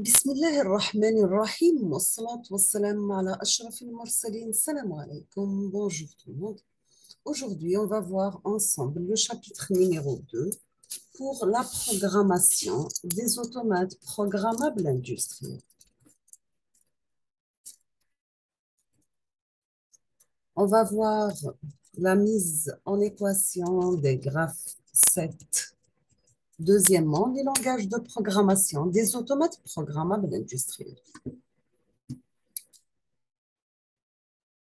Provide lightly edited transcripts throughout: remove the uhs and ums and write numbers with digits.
بسم الله الرحمن الرحيم والصلاة والسلام على أشرف المرسلين. Salam alaikum, bonjour tout le monde. Aujourd'hui, on va voir ensemble le chapitre numéro 2 pour la programmation des automates programmables industriels. On va voir la mise en équation des graphes 7. Deuxièmement, les langages de programmation des automates programmables industriels.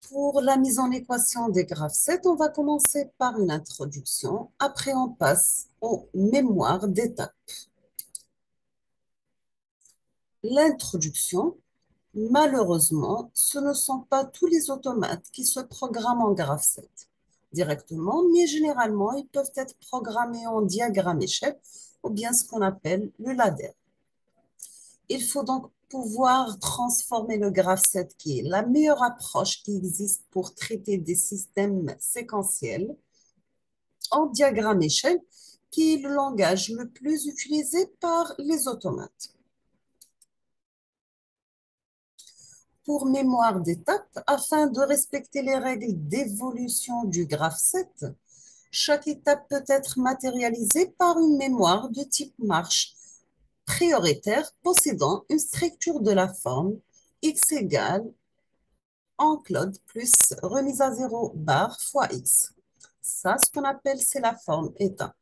Pour la mise en équation des graphes 7, on va commencer par une introduction. Après, on passe aux mémoires d'étape. L'introduction, malheureusement, ce ne sont pas tous les automates qui se programment en graphe 7 directement, mais généralement, ils peuvent être programmés en diagramme échelle ou bien ce qu'on appelle le ladder. Il faut donc pouvoir transformer le graphe 7, qui est la meilleure approche qui existe pour traiter des systèmes séquentiels, en diagramme échelle, qui est le langage le plus utilisé par les automates. Pour mémoire d'étape, afin de respecter les règles d'évolution du graphe 7, chaque étape peut être matérialisée par une mémoire de type marche prioritaire possédant une structure de la forme x égale enclode plus remise à 0 bar fois x. Ça, ce qu'on appelle, c'est la forme état.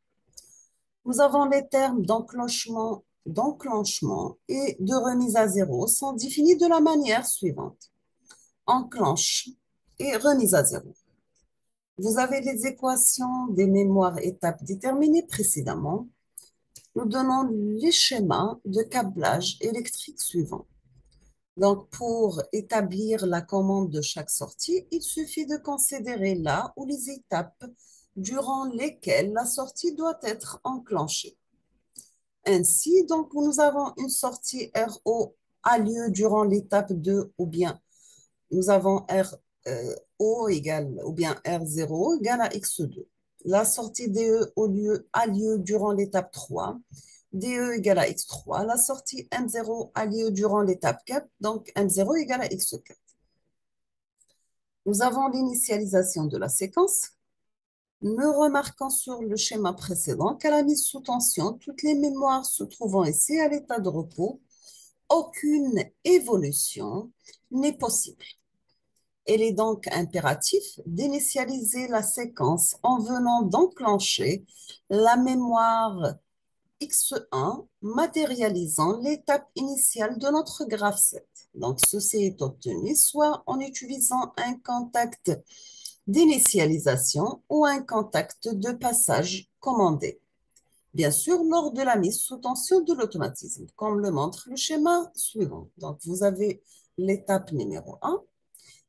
Nous avons les termes d'enclenchement et de remise à 0 sont définis de la manière suivante. Enclenche et remise à 0. Vous avez les équations des mémoires étapes déterminées précédemment. Nous donnons les schémas de câblage électrique suivants. Donc, pour établir la commande de chaque sortie, il suffit de considérer là où les étapes durant lesquelles la sortie doit être enclenchée. Ainsi, donc, nous avons une sortie RO a lieu durant l'étape 2 ou bien nous avons RO égale ou bien R0 égale à X2. La sortie DE a lieu durant l'étape 3, DE égale à X3. La sortie M0 a lieu durant l'étape 4, donc M0 égale à X4. Nous avons l'initialisation de la séquence. Nous remarquons sur le schéma précédent qu'à la mise sous tension, toutes les mémoires se trouvant ici à l'état de repos, aucune évolution n'est possible. Il est donc impératif d'initialiser la séquence en venant d'enclencher la mémoire X1 matérialisant l'étape initiale de notre graphe 7. Donc, ceci est obtenu soit en utilisant un contact d'initialisation ou un contact de passage commandé. Bien sûr, lors de la mise sous tension de l'automatisme, comme le montre le schéma suivant. Donc, vous avez l'étape numéro 1,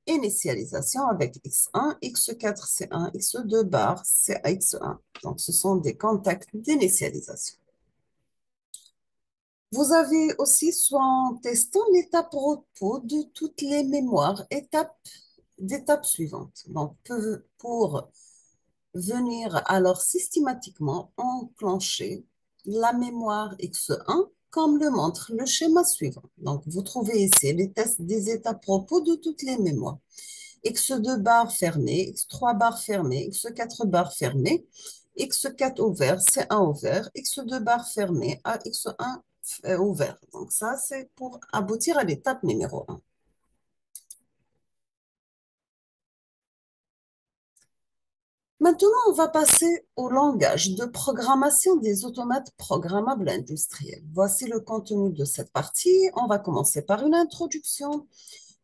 initialisation avec X1, X4, C1, X2 bar, X1. Donc, ce sont des contacts d'initialisation. Vous avez aussi, soit en testant l'étape repos de toutes les mémoires d'étapes suivantes. Donc, pour venir alors systématiquement enclencher la mémoire X1 comme le montre le schéma suivant. Donc, vous trouvez ici les tests des étapes repos de toutes les mémoires. X2 barre fermée, X3 barre fermée, X4 barre fermée, X4 ouvert, C1 ouvert, X2 barre fermée, X1 ouvert. Donc ça, c'est pour aboutir à l'étape numéro 1. Maintenant, on va passer au langage de programmation des automates programmables industriels. Voici le contenu de cette partie. On va commencer par une introduction.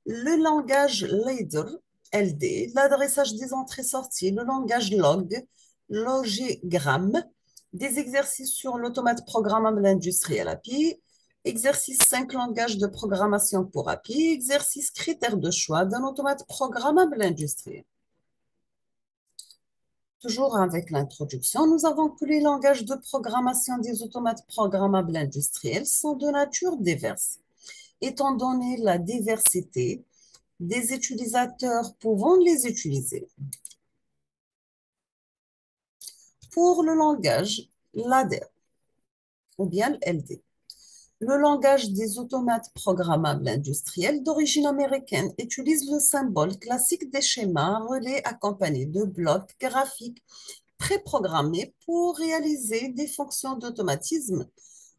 Le langage ladder, LD, l'adressage des entrées-sorties, le langage log, logigramme, des exercices sur l'automate programmable industriel API, exercice 5 langages de programmation pour API, exercice critères de choix d'un automate programmable industriel. Toujours avec l'introduction, nous avons que les langages de programmation des automates programmables industriels sont de nature diverse. Étant donné la diversité des utilisateurs pouvant les utiliser. Pour le langage ladder ou bien LD, Le langage des automates programmables industriels d'origine américaine utilise le symbole classique des schémas relais accompagnés de blocs graphiques préprogrammés pour réaliser des fonctions d'automatisme.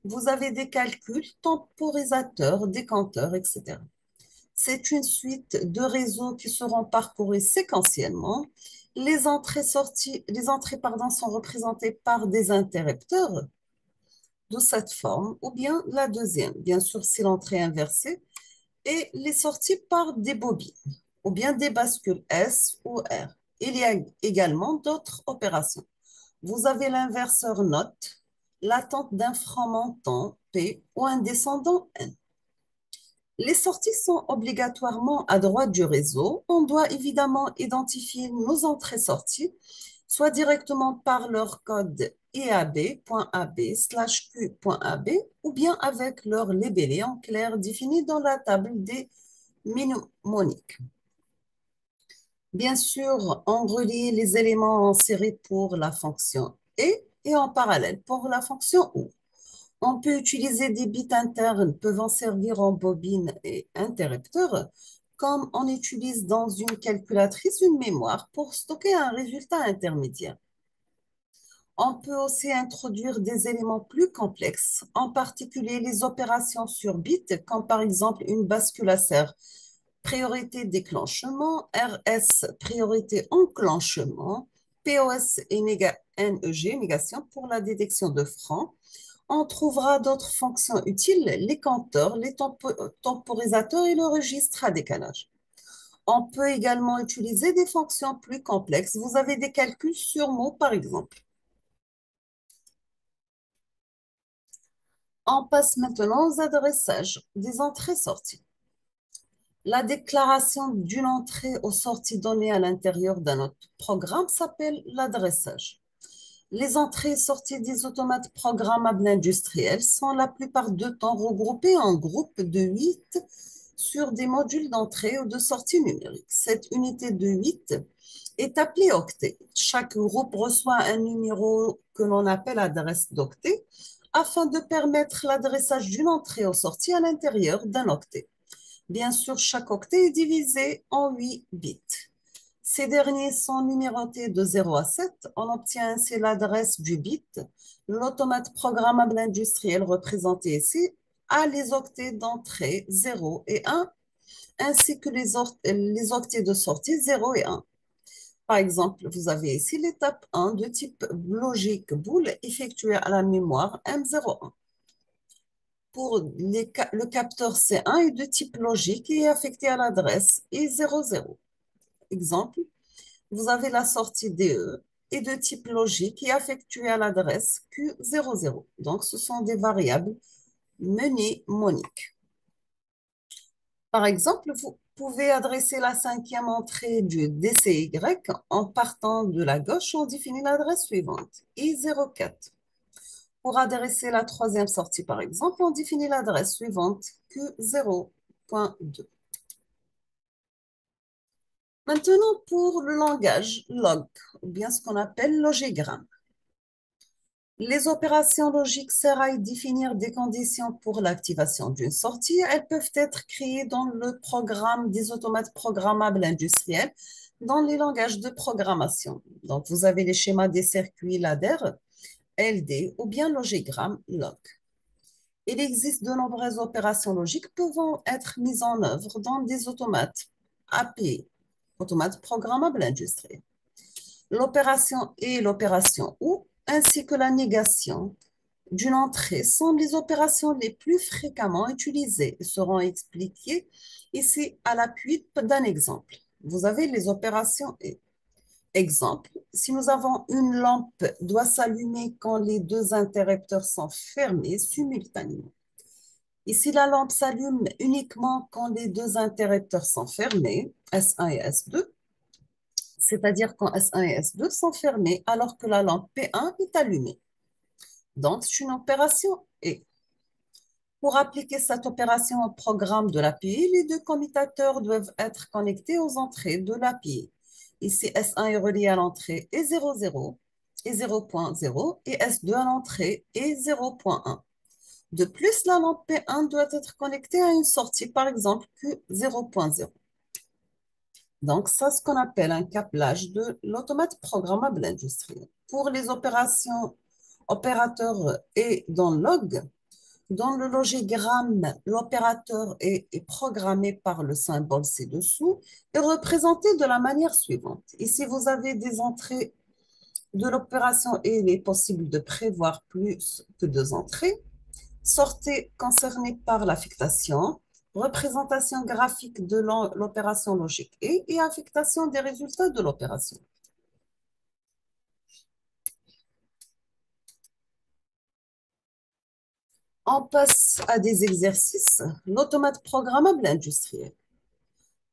Vous avez des calculs, temporisateurs, décompteurs, etc. C'est une suite de réseaux qui seront parcourus séquentiellement. Les entrées, sont représentées par des interrupteurs de cette forme, ou bien la deuxième, bien sûr, si l'entrée est inversée, et les sorties par des bobines, ou bien des bascules S ou R. Il y a également d'autres opérations. Vous avez l'inverseur note, l'attente d'un franc montant P ou un descendant N. Les sorties sont obligatoirement à droite du réseau. On doit évidemment identifier nos entrées-sorties, soit directement par leur code IAB.AB/Q.AB ou bien avec leur libellé en clair défini dans la table des mnémoniques. Bien sûr, on relie les éléments en série pour la fonction et en parallèle pour la fonction OU. On peut utiliser des bits internes pouvant servir en bobine et interrupteur, comme on utilise dans une calculatrice une mémoire pour stocker un résultat intermédiaire. On peut aussi introduire des éléments plus complexes, en particulier les opérations sur bits, comme par exemple une bascule à serre, priorité déclenchement, RS, priorité enclenchement, POS et NEG, négation pour la détection de francs. On trouvera d'autres fonctions utiles, les compteurs, les temporisateurs et le registre à décalage. On peut également utiliser des fonctions plus complexes. Vous avez des calculs sur mots, par exemple. On passe maintenant aux adressages des entrées-sorties. La déclaration d'une entrée aux sorties données à l'intérieur d'un autre programme s'appelle l'adressage. Les entrées et sorties des automates programmables industriels sont la plupart du temps regroupées en groupes de 8 sur des modules d'entrée ou de sortie numérique. Cette unité de 8 est appelée octet. Chaque groupe reçoit un numéro que l'on appelle adresse d'octet afin de permettre l'adressage d'une entrée aux sorties à l'intérieur d'un octet. Bien sûr, chaque octet est divisé en 8 bits. Ces derniers sont numérotés de 0 à 7. On obtient ainsi l'adresse du bit. L'automate programmable industriel représenté ici a les octets d'entrée 0 et 1, ainsi que les octets de sortie 0 et 1. Par exemple, vous avez ici l'étape 1 de type logique boole effectuée à la mémoire M01. Pour le capteur C1 est de type logique et est affecté à l'adresse I00. Exemple, vous avez la sortie DE et de type logique et affectuée à l'adresse Q00. Donc, ce sont des variables mnémoniques. Par exemple, vous pouvez adresser la cinquième entrée du DCY en partant de la gauche. On définit l'adresse suivante, I04. Pour adresser la troisième sortie, par exemple, on définit l'adresse suivante, Q0.2. Maintenant, pour le langage log, ou bien ce qu'on appelle logigramme. Les opérations logiques servent à définir des conditions pour l'activation d'une sortie. Elles peuvent être créées dans le programme des automates programmables industriels dans les langages de programmation. Donc, vous avez les schémas des circuits ladder, LD ou bien logigramme log. Il existe de nombreuses opérations logiques pouvant être mises en œuvre dans des automates API, automates programmables industriels. L'opération et l'opération OU, ainsi que la négation d'une entrée, sont les opérations les plus fréquemment utilisées et seront expliquées ici à l'appui d'un exemple. Vous avez les opérations et. Exemple, si nous avons une lampe doit s'allumer quand les deux interrupteurs sont fermés simultanément. Ici, la lampe s'allume uniquement quand les deux interrupteurs sont fermés, S1 et S2, c'est-à-dire quand S1 et S2 sont fermés alors que la lampe P1 est allumée. Donc, c'est une opération et. Pour appliquer cette opération au programme de l'API, les deux commutateurs doivent être connectés aux entrées de l'API. Ici, S1 est relié à l'entrée E00 et 0.0 et S2 à l'entrée E0.1. De plus, la lampe P1 doit être connectée à une sortie, par exemple Q0.0. Donc, ça, c'est ce qu'on appelle un câblage de l'automate programmable industriel. Pour les opérations opérateurs et dans log, dans le logigramme, l'opérateur est programmé par le symbole ci-dessous et représenté de la manière suivante. Ici, vous avez des entrées de l'opération et il est possible de prévoir plus que deux entrées. Sortez concerné par l'affectation, représentation graphique de l'opération logique et affectation des résultats de l'opération. On passe à des exercices. L'automate programmable industriel.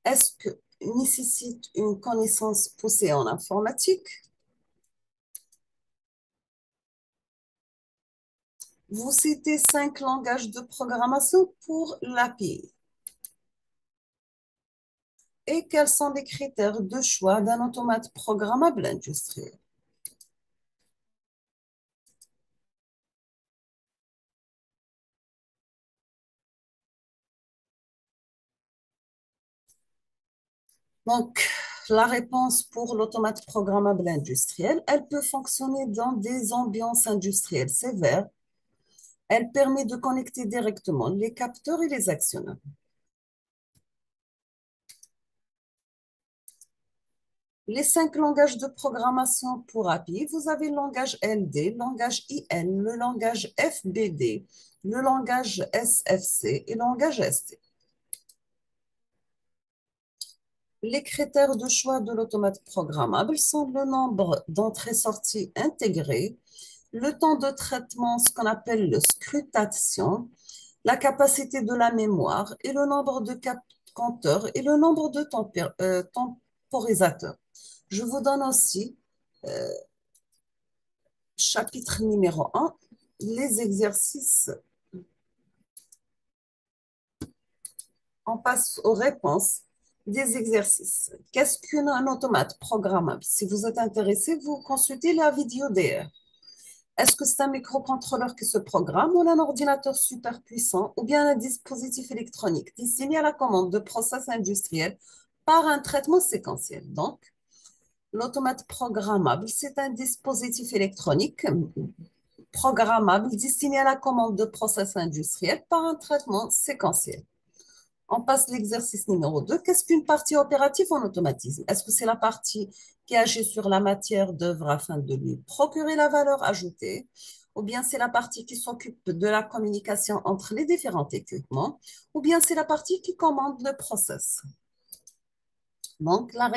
Est-ce que nécessite une connaissance poussée en informatique? Vous citez 5 langages de programmation pour l'API. Et quels sont les critères de choix d'un automate programmable industriel? Donc, la réponse pour l'automate programmable industriel, elle peut fonctionner dans des ambiances industrielles sévères. Elle permet de connecter directement les capteurs et les actionneurs. Les 5 langages de programmation pour API, vous avez le langage LD, le langage IL, le langage FBD, le langage SFC et le langage ST. Les critères de choix de l'automate programmable sont le nombre d'entrées-sorties intégrées, le temps de traitement, ce qu'on appelle le scrutation, la capacité de la mémoire et le nombre de compteurs et le nombre de temporisateurs. Je vous donne aussi euh, chapitre numéro 1, les exercices. On passe aux réponses des exercices. Qu'est-ce qu'un automate programmable? Si vous êtes intéressé, vous consultez la vidéo DR. Est-ce que c'est un microcontrôleur qui se programme ou un ordinateur super puissant ou bien un dispositif électronique destiné à la commande de process industriels par un traitement séquentiel? Donc, l'automate programmable, c'est un dispositif électronique programmable destiné à la commande de process industriels par un traitement séquentiel. On passe l'exercice numéro 2. Qu'est-ce qu'une partie opérative en automatisme? Est-ce que c'est la partie qui agit sur la matière d'œuvre afin de lui procurer la valeur ajoutée? Ou bien c'est la partie qui s'occupe de la communication entre les différents équipements? Ou bien c'est la partie qui commande le process? Donc, la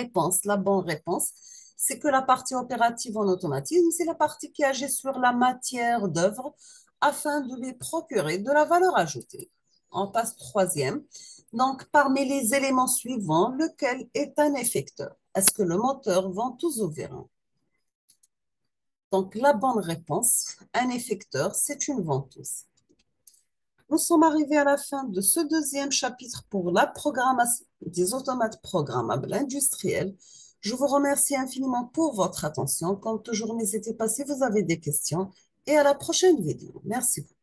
bonne réponse, c'est que la partie opérative en automatisme, c'est la partie qui agit sur la matière d'œuvre afin de lui procurer de la valeur ajoutée. On passe troisième. Donc, parmi les éléments suivants, lequel est un effecteur? Est-ce que le moteur ventouse ou vérin? Donc, la bonne réponse, un effecteur, c'est une ventouse. Nous sommes arrivés à la fin de ce deuxième chapitre pour la programmation des automates programmables industriels. Je vous remercie infiniment pour votre attention. Comme toujours, n'hésitez pas si vous avez des questions et à la prochaine vidéo. Merci beaucoup.